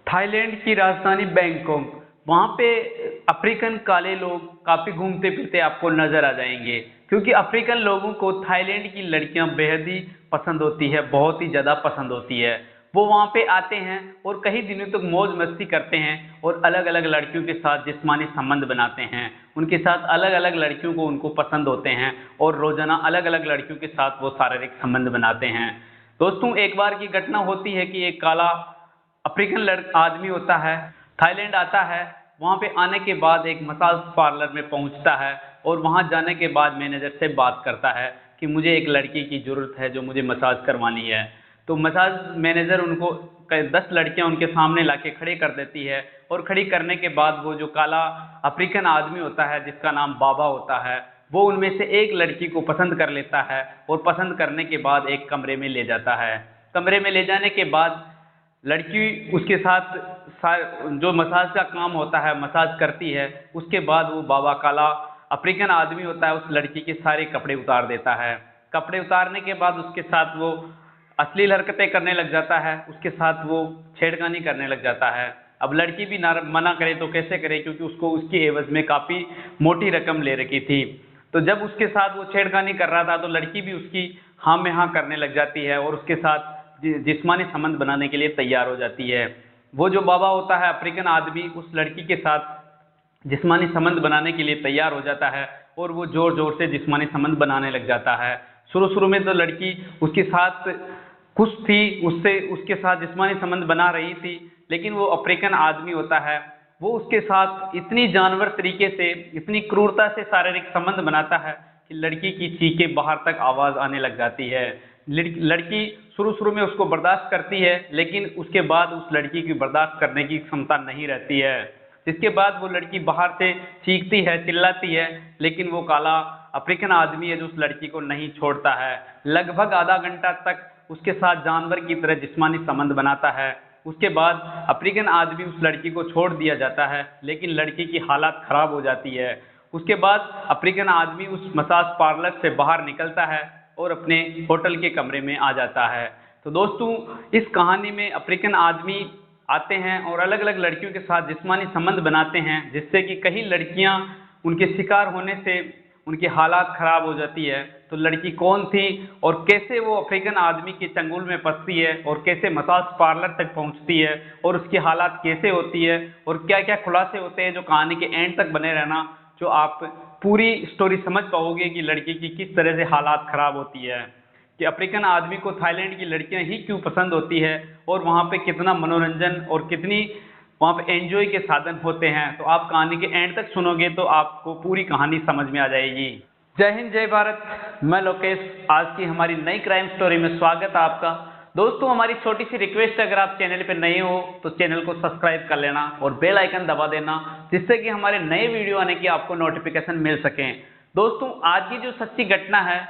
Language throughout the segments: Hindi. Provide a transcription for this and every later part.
थाईलैंड की राजधानी बैंकॉक। वहाँ पे अफ्रीकन काले लोग काफी घूमते फिरते आपको नजर आ जाएंगे, क्योंकि अफ्रीकन लोगों को थाईलैंड की लड़कियां बेहद ही पसंद होती है, बहुत ही ज्यादा पसंद होती है। वो वहाँ पे आते हैं और कई दिनों तक मौज मस्ती करते हैं और अलग अलग लड़कियों के साथ जिस्मानी संबंध बनाते हैं। उनके साथ अलग अलग लड़कियों को उनको पसंद होते हैं और रोजाना अलग अलग लड़कियों के साथ वो शारीरिक संबंध बनाते हैं। दोस्तों, एक बार की घटना होती है कि एक काला अफ्रीकन आदमी होता है, थाईलैंड आता है। वहाँ पे आने के बाद एक मसाज पार्लर में पहुँचता है और वहाँ जाने के बाद मैनेजर से बात करता है कि मुझे एक लड़की की ज़रूरत है जो मुझे मसाज करवानी है। तो मसाज मैनेजर उनको 10 लड़कियां उनके सामने लाके खड़े कर देती है और खड़ी करने के बाद वो जो काला अफ्रीकन आदमी होता है जिसका नाम बाबा होता है, वो उनमें से एक लड़की को पसंद कर लेता है और पसंद करने के बाद एक कमरे में ले जाता है। कमरे में ले जाने के बाद लड़की उसके साथ जो मसाज का काम होता है मसाज करती है। उसके बाद वो बाबा काला अफ्रीकन आदमी होता है उस लड़की के सारे कपड़े उतार देता है। कपड़े उतारने के बाद उसके साथ वो अश्लील हरकतें करने लग जाता है, उसके साथ वो छेड़खानी करने लग जाता है। अब लड़की भी मना करे तो कैसे करे, क्योंकि उसको उसकी एवज में काफ़ी मोटी रकम ले रखी थी। तो जब उसके साथ वो छेड़खानी कर रहा था तो लड़की भी उसकी हाँ में हाँ करने लग जाती है और उसके साथ जिस्मानी संबंध बनाने के लिए तैयार हो जाती है। वो जो बाबा होता है अफ्रीकन आदमी उस लड़की के साथ जिस्मानी संबंध बनाने के लिए तैयार हो जाता है और वो जोर जोर से जिस्मानी संबंध बनाने लग जाता है। शुरू शुरू में तो लड़की उसके साथ खुश थी, उससे उसके साथ जिस्मानी संबंध बना रही थी, लेकिन वो अफ्रीकन आदमी होता है वो उसके साथ इतनी जानवर तरीके से, इतनी क्रूरता से शारीरिक संबंध बनाता है कि लड़की की चीखें बाहर तक आवाज आने लग जाती है। लड़की शुरू शुरू में उसको बर्दाश्त करती है, लेकिन उसके बाद उस लड़की की बर्दाश्त करने की क्षमता नहीं रहती है। जिसके बाद वो लड़की बाहर से चीखती है, चिल्लाती है, लेकिन वो काला अफ्रीकन आदमी है जो उस लड़की को नहीं छोड़ता है। लगभग आधा घंटा तक उसके साथ जानवर की तरह जिस्मानी संबंध बनाता है। उसके बाद अफ्रीकन आदमी उस लड़की को छोड़ दिया जाता है, लेकिन लड़की की हालत खराब हो जाती है। उसके बाद अफ्रीकन आदमी उस मसाज पार्लर से बाहर निकलता है और अपने होटल के कमरे में आ जाता है। तो दोस्तों, इस कहानी में अफ्रीकन आदमी आते हैं और अलग अलग लड़कियों के साथ जिस्मानी संबंध बनाते हैं, जिससे कि कई लड़कियां उनके शिकार होने से उनकी हालात खराब हो जाती है। तो लड़की कौन थी और कैसे वो अफ्रीकन आदमी के चंगुल में फंसती है और कैसे मसाज पार्लर तक पहुंचती है और उसकी हालात कैसे होती है और क्या क्या खुलासे होते हैं, जो कहानी के एंड तक बने रहना, जो आप पूरी स्टोरी समझ पाओगे कि लड़की की किस तरह से हालात खराब होती है, कि अफ्रीकन आदमी को थाईलैंड की लड़कियां ही क्यों पसंद होती है और वहाँ पे कितना मनोरंजन और कितनी वहाँ पे एंजॉय के साधन होते हैं। तो आप कहानी के एंड तक सुनोगे तो आपको पूरी कहानी समझ में आ जाएगी। जय हिंद, जय भारत। मैं लोकेश, आज की हमारी नई क्राइम स्टोरी में स्वागत है आपका। दोस्तों, हमारी छोटी सी रिक्वेस्ट है, अगर आप चैनल पे नए हो तो चैनल को सब्सक्राइब कर लेना और बेल आइकन दबा देना, जिससे कि हमारे नए वीडियो आने की आपको नोटिफिकेशन मिल सके। दोस्तों, आज की जो सच्ची घटना है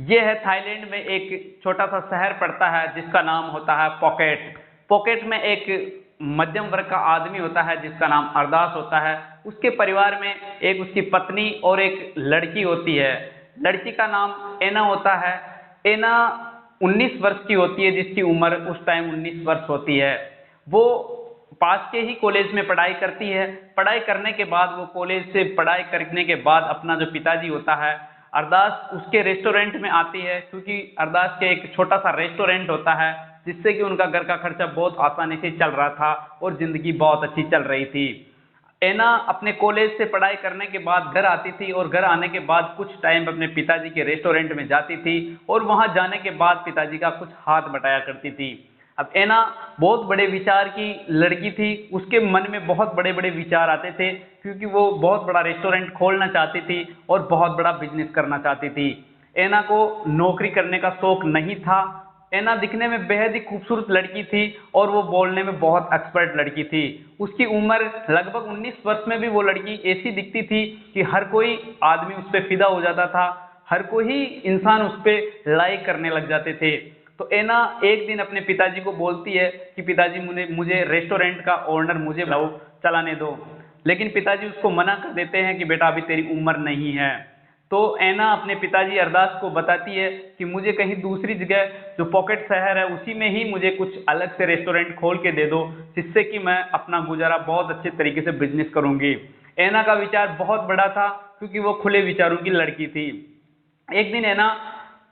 ये है थाईलैंड में एक छोटा सा शहर पड़ता है जिसका नाम होता है पॉकेट। पॉकेट में एक मध्यम वर्ग का आदमी होता है जिसका नाम अरदास होता है। उसके परिवार में एक उसकी पत्नी और एक लड़की होती है। लड़की का नाम एना होता है। एना 19 वर्ष की होती है, जिसकी उम्र उस टाइम 19 वर्ष होती है। वो पास के ही कॉलेज में पढ़ाई करती है। पढ़ाई करने के बाद वो कॉलेज से पढ़ाई करने के बाद अपना जो पिताजी होता है अरदास उसके रेस्टोरेंट में आती है, क्योंकि अरदास के एक छोटा सा रेस्टोरेंट होता है, जिससे कि उनका घर का खर्चा बहुत आसानी से चल रहा था और जिंदगी बहुत अच्छी चल रही थी। एना अपने कॉलेज से पढ़ाई करने के बाद घर आती थी और घर आने के बाद कुछ टाइम अपने पिताजी के रेस्टोरेंट में जाती थी और वहां जाने के बाद पिताजी का कुछ हाथ बटाया करती थी। अब एना बहुत बड़े विचार की लड़की थी, उसके मन में बहुत बड़े बड़े विचार आते थे, क्योंकि वो बहुत बड़ा रेस्टोरेंट खोलना चाहती थी और बहुत बड़ा बिजनेस करना चाहती थी। एना को नौकरी करने का शौक नहीं था। एना दिखने में बेहद ही खूबसूरत लड़की थी और वो बोलने में बहुत एक्सपर्ट लड़की थी। उसकी उम्र लगभग 19 वर्ष में भी वो लड़की ऐसी दिखती थी कि हर कोई आदमी उस पर फिदा हो जाता था, हर कोई इंसान उस पर लाइक करने लग जाते थे। तो एना एक दिन अपने पिताजी को बोलती है कि पिताजी मुझे रेस्टोरेंट का ओनर मुझे चलाने दो, लेकिन पिताजी उसको मना कर देते हैं कि बेटा अभी तेरी उम्र नहीं है। तो ऐना अपने पिताजी अरदास को बताती है कि मुझे कहीं दूसरी जगह जो पॉकेट शहर है उसी में ही मुझे कुछ अलग से रेस्टोरेंट खोल के दे दो, जिससे कि मैं अपना गुजारा बहुत अच्छे तरीके से बिजनेस करूंगी। ऐना का विचार बहुत बड़ा था क्योंकि वो खुले विचारों की लड़की थी। एक दिन ऐना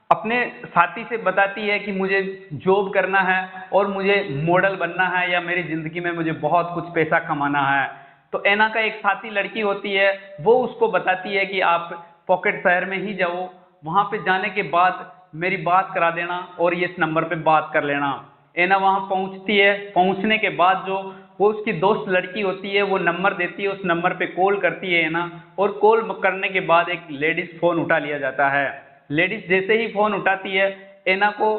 अपने साथी से बताती है कि मुझे जॉब करना है और मुझे मॉडल बनना है या मेरी जिंदगी में मुझे बहुत कुछ पैसा कमाना है। तो ऐना का एक साथी लड़की होती है, वो उसको बताती है कि आप पॉकेट शहर में ही जाओ, वहां पे जाने के बाद मेरी बात करा देना और ये इस नंबर पे बात कर लेना। ऐना वहां पहुंचती है, पहुंचने के बाद जो वो उसकी दोस्त लड़की होती है वो नंबर देती है, उस नंबर पे कॉल करती है ऐना, और कॉल करने के बाद एक लेडीज फोन उठा लिया जाता है। लेडीज जैसे ही फोन उठाती है, ऐना को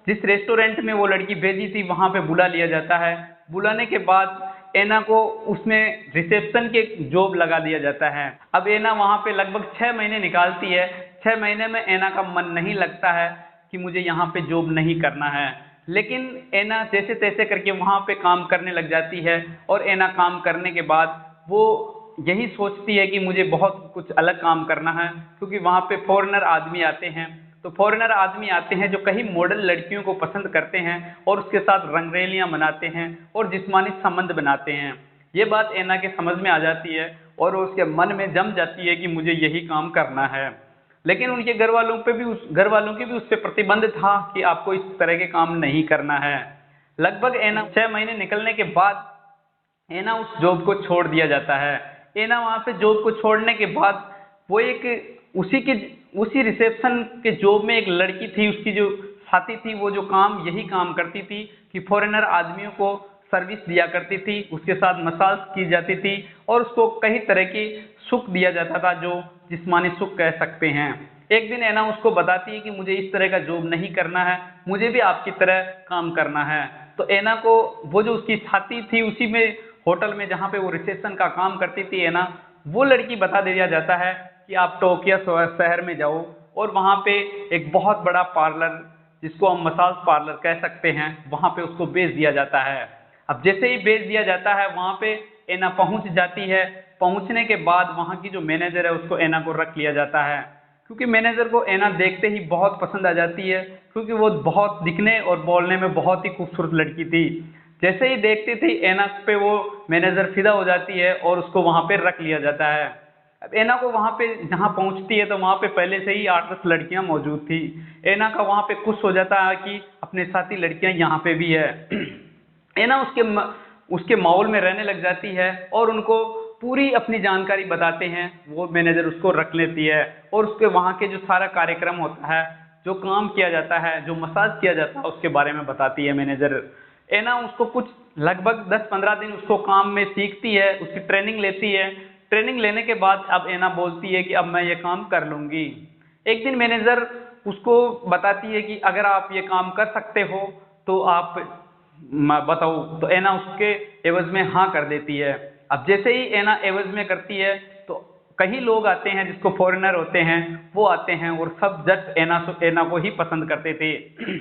जिस रेस्टोरेंट में वो लड़की भेजी थी वहां पे बुला लिया जाता है। बुलाने के बाद ऐना को उसमें रिसेप्शन के जॉब लगा दिया जाता है। अब ऐना वहां पे लगभग 6 महीने निकालती है। 6 महीने में ऐना का मन नहीं लगता है कि मुझे यहाँ पे जॉब नहीं करना है, लेकिन ऐना जैसे तैसे करके वहां पे काम करने लग जाती है। और ऐना काम करने के बाद वो यही सोचती है कि मुझे बहुत कुछ अलग काम करना है, क्योंकि वहां पे फॉरेनर आदमी आते हैं। तो फॉरेनर आदमी आते हैं जो कई मॉडल लड़कियों को पसंद करते हैं और उसके साथ रंगरेलियां मनाते हैं और जिस्मानी संबंध बनाते हैं। ये बात ऐना के समझ में आ जाती है और वो उसके मन में जम जाती है कि मुझे यही काम करना है। लेकिन उनके घर वालों के भी उस पर प्रतिबंध था कि आपको इस तरह के काम नहीं करना है। लगभग ऐना 6 महीने निकलने के बाद ऐना उस जॉब को छोड़ दिया जाता है। ऐना वहां पे जॉब को छोड़ने के बाद वो एक उसी रिसेप्शन के जॉब में एक लड़की थी, उसकी जो साथी थी, वो जो काम यही काम करती थी कि फॉरेनर आदमियों को सर्विस दिया करती थी, उसके साथ मसाज की जाती थी और उसको कई तरह की सुख दिया जाता था, जो जिस्मानी सुख कह सकते हैं। एक दिन ऐना उसको बताती है कि मुझे इस तरह का जॉब नहीं करना है, मुझे भी आपकी तरह काम करना है। तो ऐना को वो जो उसकी साथी थी उसी में होटल में जहाँ पे वो रिसेप्शन का काम करती थी ऐना, वो लड़की बता दिया जाता है कि आप टोक्यो शहर में जाओ और वहाँ पे एक बहुत बड़ा पार्लर, जिसको हम मसाज पार्लर कह सकते हैं, वहाँ पे उसको भेज दिया जाता है। अब जैसे ही भेज दिया जाता है वहाँ पे ऐना पहुँच जाती है। पहुँचने के बाद वहाँ की जो मैनेजर है उसको ऐना को रख लिया जाता है, क्योंकि मैनेजर को ऐना देखते ही बहुत पसंद आ जाती है, क्योंकि वो बहुत दिखने और बोलने में बहुत ही खूबसूरत लड़की थी। जैसे ही देखती थी ऐना पे वो मैनेजर फिदा हो जाती है और उसको वहां पे रख लिया जाता है। अब ऐना को वहां पे जहां पहुंचती है तो वहां पे पहले से ही 8-10 लड़कियां मौजूद थी। ऐना का वहां पे खुश हो जाता है कि अपने साथी लड़कियां यहाँ पे भी है। ऐना उसके माहौल में रहने लग जाती है और उनको पूरी अपनी जानकारी बताते हैं। वो मैनेजर उसको रख लेती है और उसके वहाँ के जो सारा कार्यक्रम होता है, जो काम किया जाता है, जो मसाज किया जाता है, उसके बारे में बताती है मैनेजर। ऐना उसको कुछ लगभग 10-15 दिन उसको काम में सीखती है, उसकी ट्रेनिंग लेती है। ट्रेनिंग लेने के बाद अब ऐना बोलती है कि अब मैं ये काम कर लूंगी। एक दिन मैनेजर उसको बताती है कि अगर आप ये काम कर सकते हो तो आप बताओ। तो ऐना उसके एवज में हाँ कर देती है। अब जैसे ही ऐना एवज में करती है तो कई लोग आते हैं जिसको फॉरेनर होते हैं, वो आते हैं और सब जट ऐना को ही पसंद करते थे,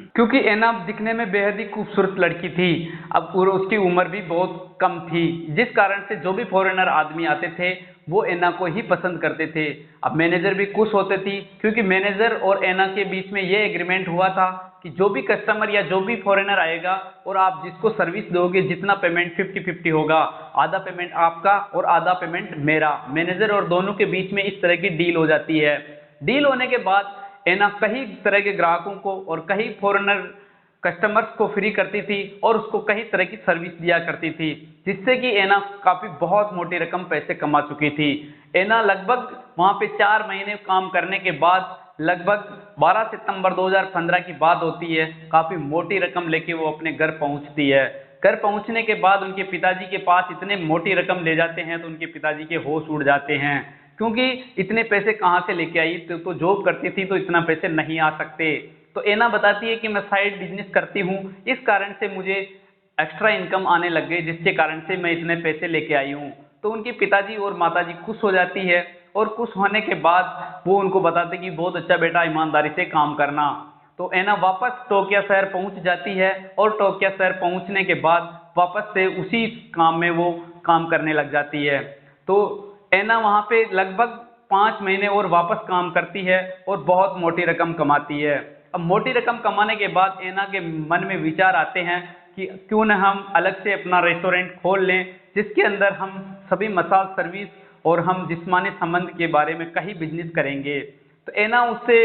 क्योंकि ऐना दिखने में बेहद ही खूबसूरत लड़की थी। अब उसकी उम्र भी बहुत कम थी, जिस कारण से जो भी फॉरेनर आदमी आते थे वो ऐना को ही पसंद करते थे। अब मैनेजर भी खुश होते थी, क्योंकि मैनेजर और ऐना के बीच में ये एग्रीमेंट हुआ था कि जो भी कस्टमर या जो भी फॉरेनर आएगा और आप जिसको सर्विस दोगे, जितना पेमेंट 50-50 होगा, आधा पेमेंट आपका और आधा पेमेंट मेरा। मैनेजर और दोनों के बीच में इस तरह की डील हो जाती है। डील होने के बाद ऐना कई तरह के ग्राहकों को और कई फॉरेनर कस्टमर्स को फ्री करती थी और उसको कई तरह की सर्विस दिया करती थी, जिससे कि ऐना काफी बहुत मोटी रकम पैसे कमा चुकी थी। ऐना लगभग वहां पे 4 महीने काम करने के बाद लगभग 12 सितंबर 2015 की बात होती है, काफी मोटी रकम लेके वो अपने घर पहुंचती है। घर पहुंचने के बाद उनके पिताजी के पास इतने मोटी रकम ले जाते हैं तो उनके पिताजी के होश उड़ जाते हैं, क्योंकि इतने पैसे कहाँ से लेके आई, तो जॉब करती थी तो इतना पैसे नहीं आ सकते। तो ऐना बताती है कि मैं साइड बिजनेस करती हूँ, इस कारण से मुझे एक्स्ट्रा इनकम आने लग गई, जिसके कारण से मैं इतने पैसे लेके आई हूँ। तो उनके पिताजी और माताजी खुश हो जाती है और खुश होने के बाद वो उनको बताते कि बहुत अच्छा बेटा, ईमानदारी से काम करना। तो ऐना वापस टोक्यो शहर पहुंच जाती है और टोक्यो शहर पहुंचने के बाद वापस से उसी काम में वो काम करने लग जाती है। तो ऐना वहां पे लगभग 5 महीने और वापस काम करती है और बहुत मोटी रकम कमाती है। अब मोटी रकम कमाने के बाद एना के मन में विचार आते हैं कि क्यों न हम अलग से अपना रेस्टोरेंट खोल लें, जिसके अंदर हम सभी मसाज सर्विस और हम जिस्मानी संबंध के बारे में कहीं बिजनेस करेंगे। तो एना उससे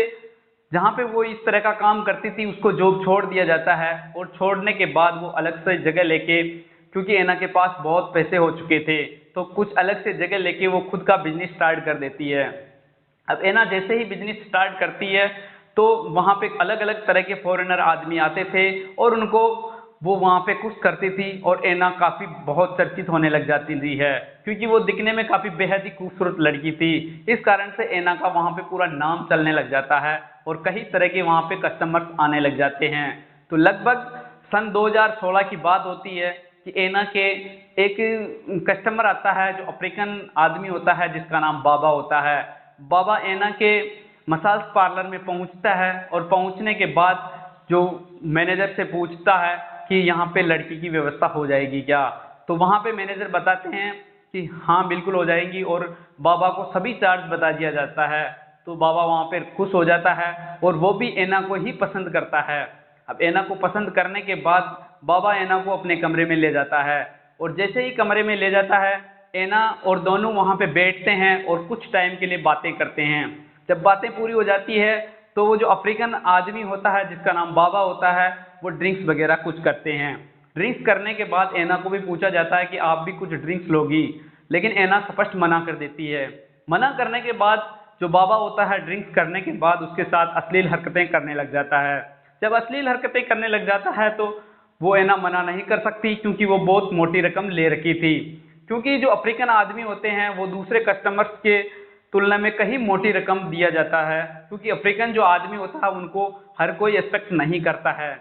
जहाँ पे वो इस तरह का काम करती थी उसको जॉब छोड़ दिया जाता है, और छोड़ने के बाद वो अलग से जगह लेके, क्योंकि एना के पास बहुत पैसे हो चुके थे, तो कुछ अलग से जगह लेके वो खुद का बिजनेस स्टार्ट कर देती है। अब एना जैसे ही बिजनेस स्टार्ट करती है तो वहाँ पे अलग अलग तरह के फॉरेनर आदमी आते थे और उनको वो वहाँ पे खुश करती थी, और एना काफ़ी बहुत चर्चित होने लग जाती थी है, क्योंकि वो दिखने में काफ़ी बेहद ही खूबसूरत लड़की थी। इस कारण से एना का वहाँ पे पूरा नाम चलने लग जाता है और कई तरह के वहाँ पे कस्टमर्स आने लग जाते हैं। तो लगभग सन 2016 की बात होती है कि एना के एक कस्टमर आता है जो अफ्रीकन आदमी होता है, जिसका नाम बाबा होता है। बाबा एना के मसाज पार्लर में पहुंचता है, और पहुंचने के बाद जो मैनेजर से पूछता है कि यहाँ पे लड़की की व्यवस्था हो जाएगी क्या। तो वहाँ पे मैनेजर बताते हैं कि हाँ बिल्कुल हो जाएगी, और बाबा को सभी चार्ज बता दिया जाता है। तो बाबा वहाँ पे खुश हो जाता है और वो भी एना को ही पसंद करता है। अब एना को पसंद करने के बाद बाबा एना को अपने कमरे में ले जाता है, और जैसे ही कमरे में ले जाता है एना और दोनों वहाँ पे बैठते हैं और कुछ टाइम के लिए बातें करते हैं। जब बातें पूरी हो जाती है तो वो जो अफ्रीकन आदमी होता है जिसका नाम बाबा होता है, वो ड्रिंक्स वगैरह कुछ करते हैं। ड्रिंक्स करने के बाद एना को भी पूछा जाता है कि आप भी कुछ ड्रिंक्स लोगी, लेकिन एना स्पष्ट मना कर देती है। मना करने के बाद जो बाबा होता है ड्रिंक्स करने के बाद उसके साथ अश्लील हरकतें करने लग जाता है। जब अश्लील हरकतें करने लग जाता है तो वो एना मना नहीं कर सकती, क्योंकि वो बहुत मोटी रकम ले रखी थी। क्योंकि जो अफ्रीकन आदमी होते हैं वो दूसरे कस्टमर्स के तुलना में कहीं मोटी रकम दिया जाता है, क्योंकि अफ्रीकन जो आदमी होता है उनको हर कोई एक्सपेक्ट नहीं करता है,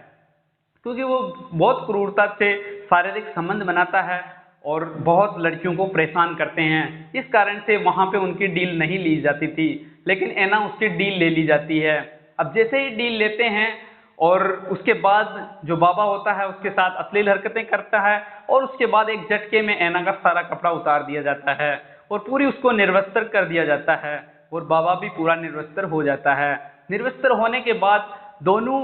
क्योंकि वो बहुत क्रूरता से शारीरिक संबंध बनाता है और बहुत लड़कियों को परेशान करते हैं। इस कारण से वहाँ पे उनकी डील नहीं ली जाती थी, लेकिन एना उसकी डील ले ली जाती है। अब जैसे ही डील लेते हैं और उसके बाद जो बाबा होता है उसके साथ अश्लील हरकतें करता है, और उसके बाद एक झटके में एना का सारा कपड़ा उतार दिया जाता है और पूरी उसको निर्वस्त्र कर दिया जाता है, और बाबा भी पूरा निर्वस्त्र हो जाता है। निर्वस्त्र होने के बाद दोनों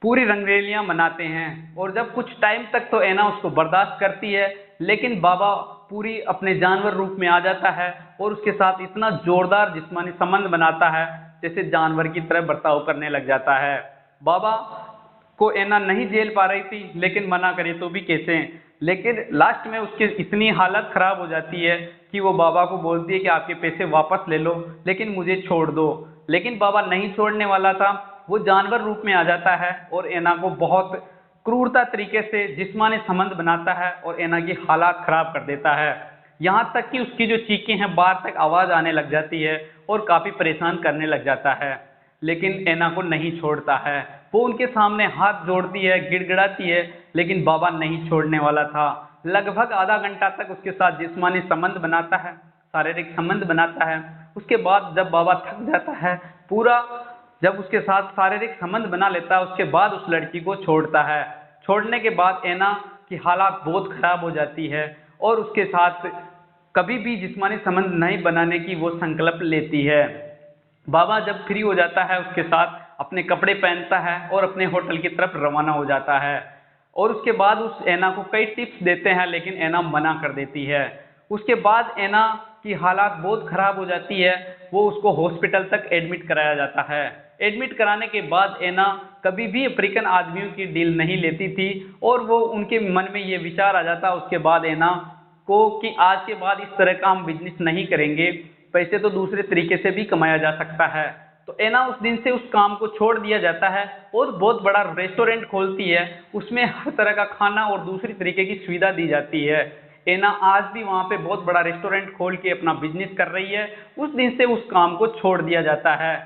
पूरी रंगरेलियां मनाते हैं, और जब कुछ टाइम तक तो एना उसको बर्दाश्त करती है, लेकिन बाबा पूरी अपने जानवर रूप में आ जाता है और उसके साथ इतना जोरदार जिस्मानी संबंध बनाता है जैसे जानवर की तरह बर्ताव करने लग जाता है। बाबा को एना नहीं झेल पा रही थी, लेकिन मना करे तो भी कैसे, लेकिन लास्ट में उसकी इतनी हालत खराब हो जाती है कि वो बाबा को बोलती है कि आपके पैसे वापस ले लो, लेकिन मुझे छोड़ दो। लेकिन बाबा नहीं छोड़ने वाला था, वो जानवर रूप में आ जाता है और एना को बहुत क्रूरता तरीके से जिस्मानी संबंध बनाता है और एना की हालत खराब कर देता है। यहाँ तक कि उसकी जो चीखें हैं बाहर तक आवाज़ आने लग जाती है और काफ़ी परेशान करने लग जाता है, लेकिन एना को नहीं छोड़ता है। वो उनके सामने हाथ जोड़ती है, गिड़गिड़ाती है, लेकिन बाबा नहीं छोड़ने वाला था। लगभग आधा घंटा तक उसके साथ जिस्मानी संबंध बनाता है, शारीरिक संबंध बनाता है। उसके बाद जब बाबा थक जाता है पूरा, जब उसके साथ शारीरिक संबंध बना लेता है, उसके बाद उस लड़की को छोड़ता है। छोड़ने के बाद एना की हालत बहुत खराब हो जाती है और उसके साथ कभी भी जिस्मानी संबंध नहीं बनाने की वो संकल्प लेती है। बाबा जब फ्री हो जाता है उसके साथ अपने कपड़े पहनता है और अपने होटल की तरफ रवाना हो जाता है, और उसके बाद उस एना को कई टिप्स देते हैं, लेकिन एना मना कर देती है। उसके बाद एना की हालत बहुत खराब हो जाती है, वो उसको हॉस्पिटल तक एडमिट कराया जाता है। एडमिट कराने के बाद एना कभी भी अफ्रीकन आदमियों की डील नहीं लेती थी, और वो उनके मन में ये विचार आ जाता उसके बाद एना को कि आज के बाद इस तरह का हम बिजनेस नहीं करेंगे, पैसे तो दूसरे तरीके से भी कमाया जा सकता है। तो एना उस दिन से उस काम को छोड़ दिया जाता है और बहुत बड़ा रेस्टोरेंट खोलती है, उसमें हर तरह का खाना और दूसरी तरीके की सुविधा दी जाती है। एना आज भी वहाँ पे बहुत बड़ा रेस्टोरेंट खोल के अपना बिजनेस कर रही है। उस दिन से उस काम को छोड़ दिया जाता है।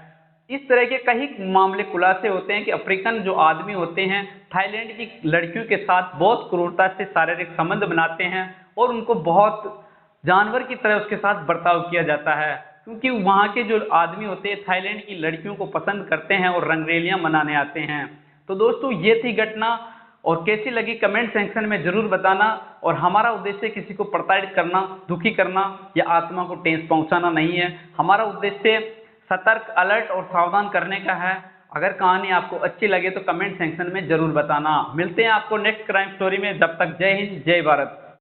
इस तरह के कई मामले खुलासे होते हैं कि अफ्रीकन जो आदमी होते हैं थाईलैंड की लड़कियों के साथ बहुत क्रूरता से शारीरिक संबंध बनाते हैं और उनको बहुत जानवर की तरह उसके साथ बर्ताव किया जाता है, क्योंकि वहाँ के जो आदमी होते हैं थाईलैंड की लड़कियों को पसंद करते हैं और रंगरेलियां मनाने आते हैं। तो दोस्तों ये थी घटना, और कैसी लगी कमेंट सेक्शन में जरूर बताना। और हमारा उद्देश्य किसी को प्रताड़ित करना, दुखी करना या आत्मा को ठेस पहुंचाना नहीं है। हमारा उद्देश्य सतर्क, अलर्ट और सावधान करने का है। अगर कहानी आपको अच्छी लगे तो कमेंट सेक्शन में जरूर बताना। मिलते हैं आपको नेक्स्ट क्राइम स्टोरी में। जब तक जय हिंद, जय भारत।